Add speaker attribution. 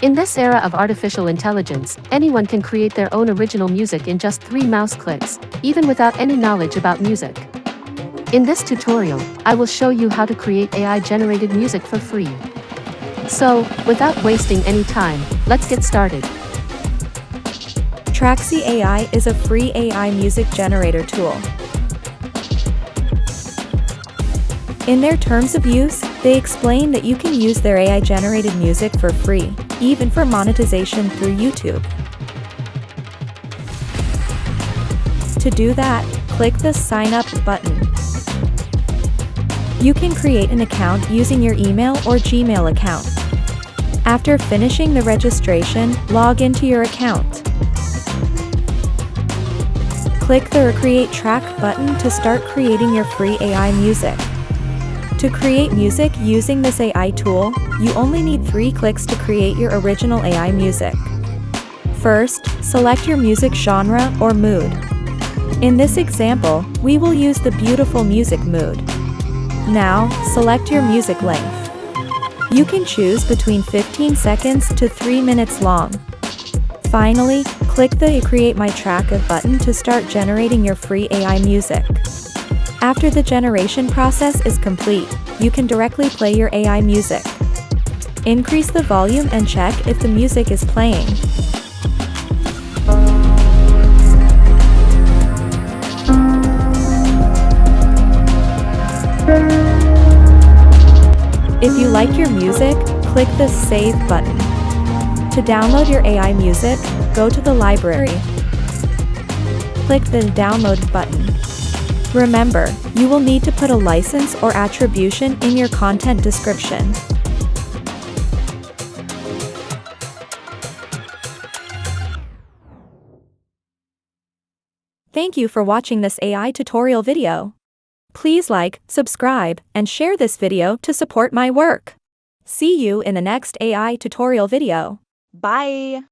Speaker 1: In this era of artificial intelligence, anyone can create their own original music in just 3 mouse clicks, even without any knowledge about music. In this tutorial, I will show you how to create AI-generated music for free. So, without wasting any time, let's get started.
Speaker 2: Traxy AI is a free AI music generator tool. In their terms of use, they explain that you can use their AI-generated music for free, even for monetization through YouTube. To do that, click the Sign Up button. You can create an account using your email or Gmail account. After finishing the registration, log into your account. Click the Create Track button to start creating your free AI music. To create music using this AI tool, you only need 3 clicks to create your original AI music. First, select your music genre or mood. In this example, we will use the beautiful music mood. Now, select your music length. You can choose between 15 seconds to 3 minutes long. Finally, click the Create My Track button to start generating your free AI music. After the generation process is complete, you can directly play your AI music. Increase the volume and check if the music is playing. If you like your music, click the Save button. To download your AI music, go to the library. Click the Download button. Remember, you will need to put a license or attribution in your content description. Thank you for watching this AI tutorial video. Please like, subscribe, and share this video to support my work. See you in the next AI tutorial video.
Speaker 3: Bye!